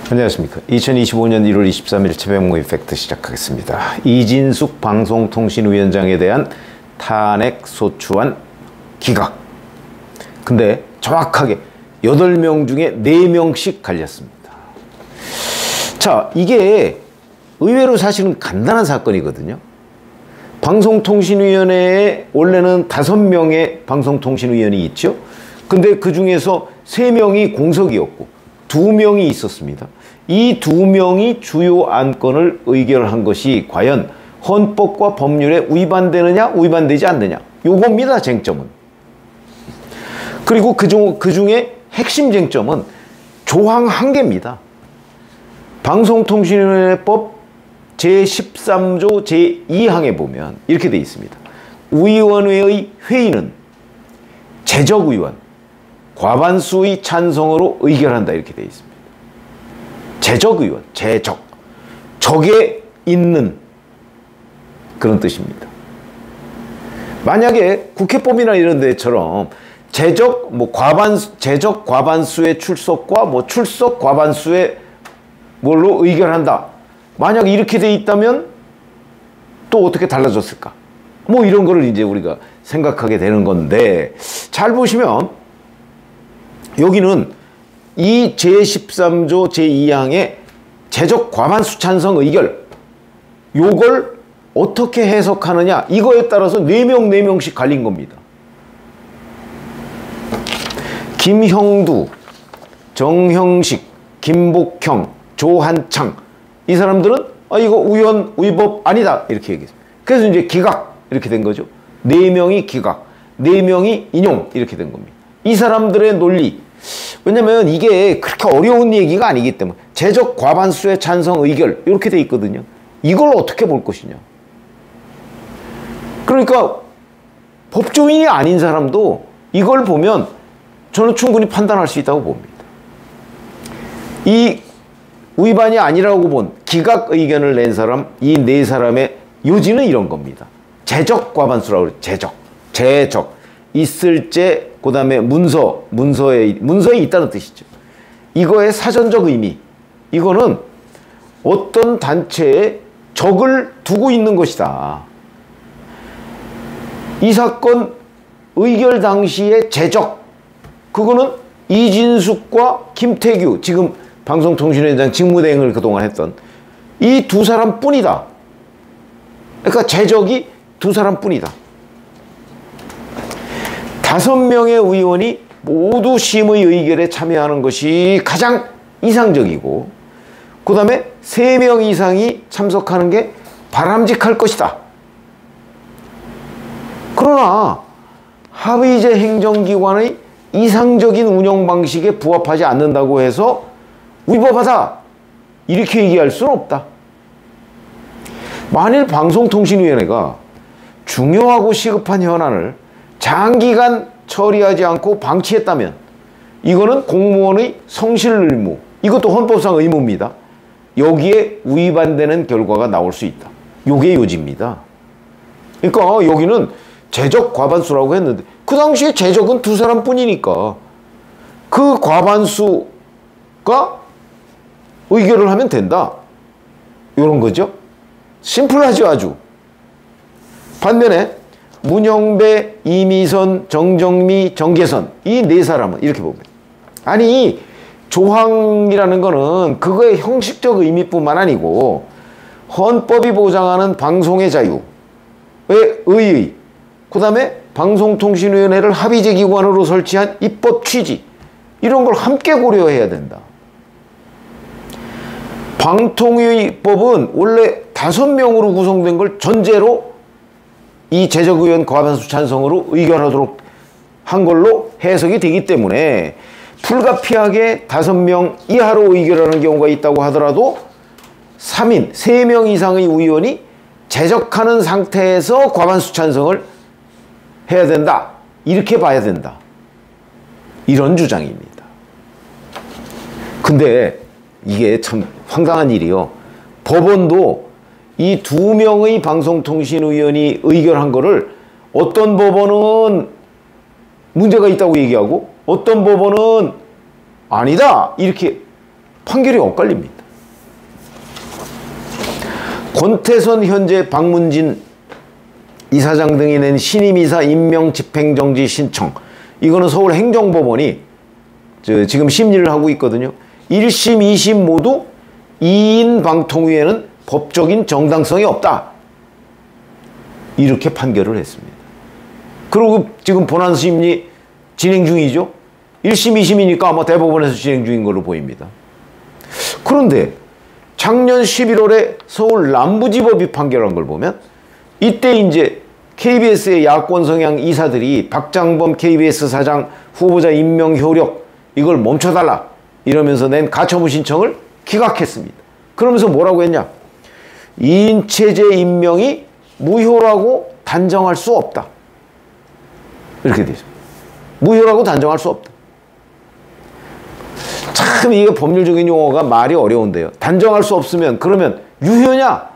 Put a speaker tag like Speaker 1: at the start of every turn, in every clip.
Speaker 1: 안녕하십니까. 2025년 1월 23일 최병모의 팩트 시작하겠습니다. 이진숙 방송통신위원장에 대한 탄핵소추안 기각. 근데 정확하게 8명 중에 4명씩 갈렸습니다. 자, 이게 의외로 사실은 간단한 사건이거든요. 방송통신위원회에 원래는 5명의 방송통신위원이 있죠. 근데 그 중에서 3명이 공석이었고 2명이 있었습니다. 이 2명이 주요 안건을 의결한 것이 과연 헌법과 법률에 위반되느냐 위반되지 않느냐, 요겁니다. 쟁점은. 그리고 그 중에 핵심 쟁점은 조항 1개입니다. 방송통신위원회법 제13조 제2항에 보면 이렇게 되어 있습니다. 위원회의 회의는 재적의원 과반수의 찬성으로 의결한다, 이렇게 되어 있습니다. 재적의원, 재적, 적에 있는 그런 뜻입니다. 만약에 국회법이나 이런 데처럼 재적 과반수의 출석과 출석 과반수의 뭘로 의결한다, 만약 이렇게 돼 있다면 또 어떻게 달라졌을까? 이런 거를 이제 우리가 생각하게 되는 건데, 잘 보시면 여기는 이 제13조 제2항의 재적 과반수 찬성 의결, 요걸 어떻게 해석하느냐, 이거에 따라서 4명씩 갈린 겁니다. 김형두, 정형식, 김복형, 조한창, 이 사람들은 이거 위헌 위법 아니다, 이렇게 얘기했습니다. 그래서 이제 기각, 이렇게 된 거죠. 4명이 기각, 4명이 인용, 이렇게 된 겁니다. 이 사람들의 논리, 왜냐면 이게 그렇게 어려운 얘기가 아니기 때문에 재적 과반수의 찬성 의결, 이렇게 돼 있거든요. 이걸 어떻게 볼 것이냐. 그러니까 법조인이 아닌 사람도 이걸 보면 저는 충분히 판단할 수 있다고 봅니다. 이 위반이 아니라고 본 기각 의견을 낸 사람, 이 4사람의 요지는 이런 겁니다. 재적 과반수라고 그래요. 재적. 있을 제, 그 다음에 문서에 있다는 뜻이죠. 이거의 사전적 의미, 이거는 어떤 단체에 적을 두고 있는 것이다. 이 사건 의결 당시의 재적, 그거는 이진숙과 김태규, 지금 방송통신위원장 직무대행을 그동안 했던 이 2사람 뿐이다. 그러니까 재적이 2사람 뿐이다. 5명의 의원이 모두 심의 의결에 참여하는 것이 가장 이상적이고, 그 다음에 3명 이상이 참석하는 게 바람직할 것이다. 그러나 합의제 행정기관의 이상적인 운영 방식에 부합하지 않는다고 해서 위법하다, 이렇게 얘기할 수는 없다. 만일 방송통신위원회가 중요하고 시급한 현안을 장기간 처리하지 않고 방치했다면 이거는 공무원의 성실 의무, 이것도 헌법상 의무입니다. 여기에 위반되는 결과가 나올 수 있다. 요게 요지입니다. 그러니까 여기는 재적 과반수라고 했는데 그 당시에 재적은 2사람 뿐이니까 그 과반수가 의결을 하면 된다, 이런 거죠. 심플하죠, 아주. 반면에 문영배, 이미선, 정정미, 정계선, 이 4사람은 이렇게 봅니다. 아니, 조항이라는 거는 그거의 형식적 의미뿐만 아니고 헌법이 보장하는 방송의 자유의 의의, 그 다음에 방송통신위원회를 합의제 기관으로 설치한 입법 취지, 이런 걸 함께 고려해야 된다. 방통위법은 원래 5명으로 구성된 걸 전제로 이 재적의원 과반수 찬성으로 의결하도록 한 걸로 해석이 되기 때문에 불가피하게 5명 이하로 의결하는 경우가 있다고 하더라도 3명 이상의 의원이 재적하는 상태에서 과반수 찬성을 해야 된다, 이렇게 봐야 된다, 이런 주장입니다. 근데 이게 참 황당한 일이요. 법원도 이 2명의 방송통신위원이 의결한 거를 어떤 법원은 문제가 있다고 얘기하고 어떤 법원은 아니다, 이렇게 판결이 엇갈립니다. 권태선 현재 박문진 이사장 등이 낸 신임이사 임명 집행정지 신청, 이거는 서울행정법원이 지금 심리를 하고 있거든요. 1심, 2심 모두 2인 방통위에는 법적인 정당성이 없다, 이렇게 판결을 했습니다. 그리고 지금 본안심리 진행 중이죠. 1심, 2심이니까 아마 대법원에서 진행 중인 걸로 보입니다. 그런데 작년 11월에 서울 남부지법이 판결한 걸 보면, 이때 이제 KBS의 야권 성향 이사들이 박장범 KBS 사장 후보자 임명 효력 이걸 멈춰달라 이러면서 낸 가처분 신청을 기각했습니다. 그러면서 뭐라고 했냐? 2인 체제 임명이 무효라고 단정할 수 없다, 이렇게 되죠. 무효라고 단정할 수 없다. 참 이게 법률적인 용어가 말이 어려운데요. 단정할 수 없으면 그러면 유효냐?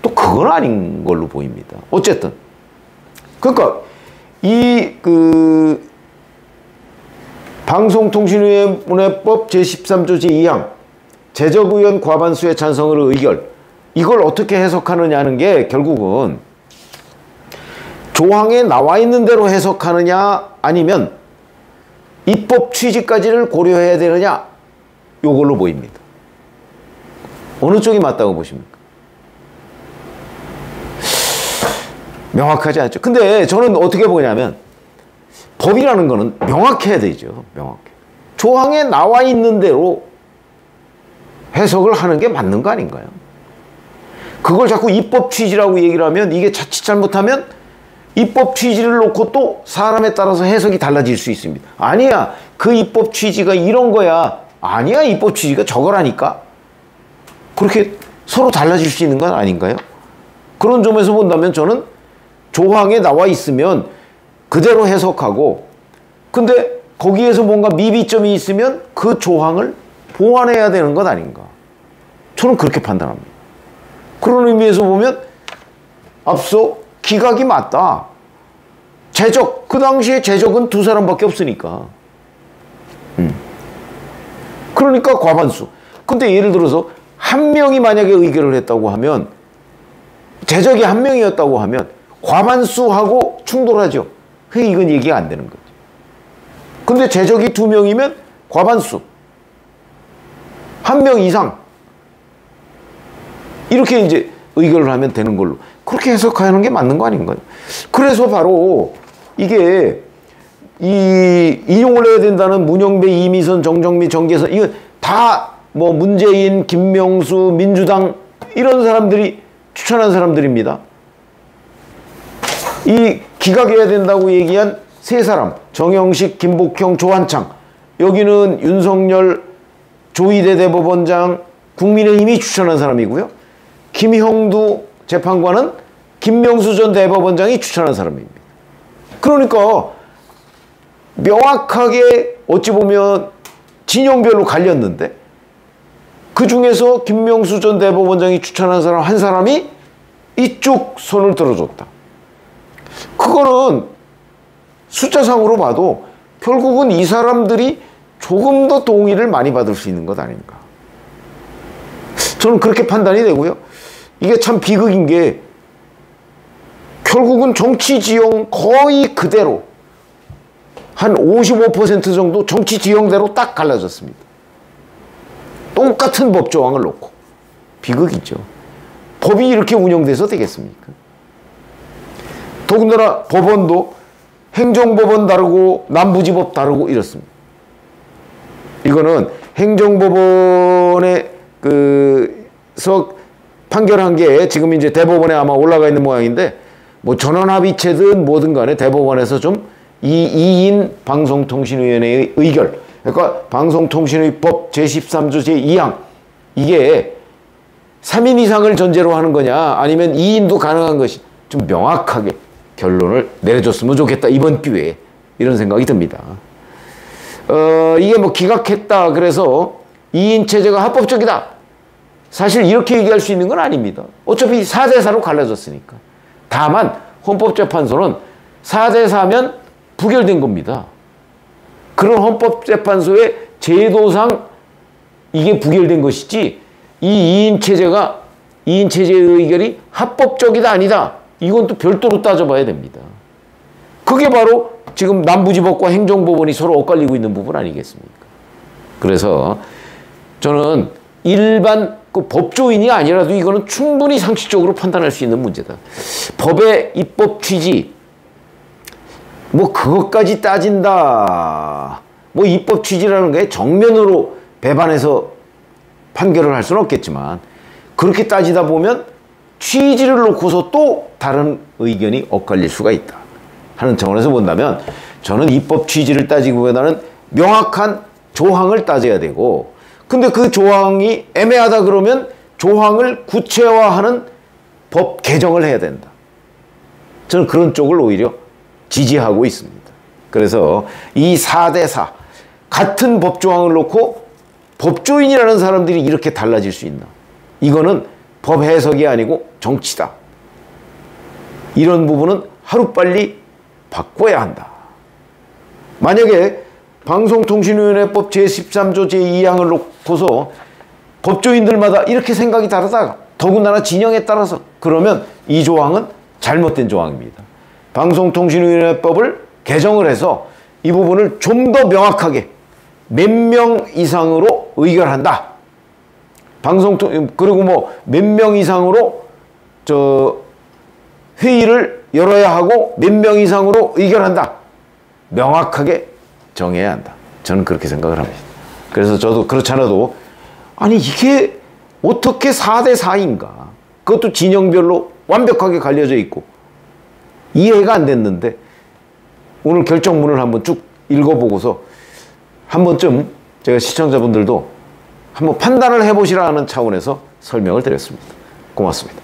Speaker 1: 또 그건 아닌 걸로 보입니다. 어쨌든 그러니까 방송통신위원회법 제13조 제2항 제적의원 과반수의 찬성으로 의결, 이걸 어떻게 해석하느냐는 게 결국은 조항에 나와 있는 대로 해석하느냐 아니면 입법 취지까지를 고려해야 되느냐, 요걸로 보입니다. 어느 쪽이 맞다고 보십니까? 명확하지 않죠. 근데 저는 어떻게 보냐면 법이라는 거는 명확해야 되죠. 명확해. 조항에 나와 있는 대로 해석을 하는 게 맞는 거 아닌가요? 그걸 자꾸 입법 취지라고 얘기를 하면 이게 자칫 잘못하면 입법 취지를 놓고 또 사람에 따라서 해석이 달라질 수 있습니다. 아니야, 그 입법 취지가 이런 거야. 아니야, 입법 취지가 저거라니까. 그렇게 서로 달라질 수 있는 건 아닌가요? 그런 점에서 본다면 저는 조항에 나와 있으면 그대로 해석하고, 근데 거기에서 뭔가 미비점이 있으면 그 조항을 보완해야 되는 것 아닌가. 저는 그렇게 판단합니다. 그런 의미에서 보면 앞서 기각이 맞다. 제적, 그 당시에 제적은 두 사람밖에 없으니까. 그러니까 과반수. 근데 예를 들어서 한 명이 만약에 의결을 했다고 하면, 제적이 한 명이었다고 하면 과반수하고 충돌하죠. 이건 얘기가 안 되는 거죠. 근데 제적이 두 명이면 과반수, 한 명 이상, 이렇게 이제 의결을 하면 되는 걸로, 그렇게 해석하는 게 맞는 거 아닌가요? 그래서 바로 이게 인용을 해야 된다는 문영배, 이미선, 정정미, 정계선, 이거 다 뭐 문재인, 김명수, 민주당 이런 사람들이 추천한 사람들입니다. 이 기각해야 된다고 얘기한 세 사람, 정영식, 김복형, 조한창, 여기는 윤석열 조희대 대법원장, 국민의힘이 추천한 사람이고요. 김형두 재판관은 김명수 전 대법원장이 추천한 사람입니다. 그러니까 명확하게 어찌 보면 진영별로 갈렸는데, 그 중에서 김명수 전 대법원장이 추천한 사람 한 사람이 이쪽 손을 들어줬다. 그거는 숫자상으로 봐도 결국은 이 사람들이 조금 더 동의를 많이 받을 수 있는 것 아닌가. 저는 그렇게 판단이 되고요. 이게 참 비극인 게 결국은 정치 지형 거의 그대로 한 55% 정도 정치 지형대로 딱 갈라졌습니다. 똑같은 법조항을 놓고. 비극이죠. 법이 이렇게 운영돼서 되겠습니까? 더군다나 법원도 행정법원 다르고 남부지법 다르고 이렇습니다. 이거는 행정법원에서 판결한 게 지금 이제 대법원에 아마 올라가 있는 모양인데, 뭐 전원합의체든 뭐든 간에 대법원에서 좀 이 2인 방송통신위원회의 의결, 그러니까 방송통신의법 제13조 제2항, 이게 3인 이상을 전제로 하는 거냐 아니면 2인도 가능한 것이 좀 명확하게 결론을 내려줬으면 좋겠다, 이번 기회에. 이런 생각이 듭니다. 이게 뭐 기각했다 그래서 2인 체제가 합법적이다, 사실 이렇게 얘기할 수 있는 건 아닙니다. 어차피 4대4로 갈라졌으니까. 다만 헌법재판소는 4대4면 부결된 겁니다. 그런 헌법재판소의 제도상 이게 부결된 것이지 이 2인 체제가 2인 체제의 의결이 합법적이다 아니다. 이건 또 별도로 따져봐야 됩니다. 그게 바로 지금 남부지법과 행정법원이 서로 엇갈리고 있는 부분 아니겠습니까? 그래서 저는 일반 그 법조인이 아니라도 이거는 충분히 상식적으로 판단할 수 있는 문제다. 법의 입법 취지, 뭐 그것까지 따진다. 뭐 입법 취지라는 게 정면으로 배반해서 판결을 할 수는 없겠지만 그렇게 따지다 보면 취지를 놓고서 또 다른 의견이 엇갈릴 수가 있다 하는 차원에서 본다면 저는 입법 취지를 따지기보다는 명확한 조항을 따져야 되고, 근데 그 조항이 애매하다 그러면 조항을 구체화하는 법 개정을 해야 된다. 저는 그런 쪽을 오히려 지지하고 있습니다. 그래서 이 4대4 같은 법조항을 놓고 법조인이라는 사람들이 이렇게 달라질 수 있나? 이거는 법 해석이 아니고 정치다. 이런 부분은 하루빨리 바꿔야 한다. 만약에 방송통신위원회법 제13조 제2항을 놓고서 법조인들마다 이렇게 생각이 다르다. 더군다나 진영에 따라서. 그러면 이 조항은 잘못된 조항입니다. 방송통신위원회법을 개정을 해서 이 부분을 좀 더 명확하게 몇 명 이상으로 의결한다. 그리고 뭐 몇 명 이상으로 회의를 열어야 하고 몇 명 이상으로 의결한다. 명확하게 정해야 한다. 저는 그렇게 생각을 합니다. 그래서 저도 그렇지 않아도 아니 이게 어떻게 4대4인가? 그것도 진영별로 완벽하게 갈려져 있고 이해가 안 됐는데 오늘 결정문을 한번 쭉 읽어보고서 한 번쯤 제가 시청자분들도 한번 판단을 해보시라는 차원에서 설명을 드렸습니다. 고맙습니다.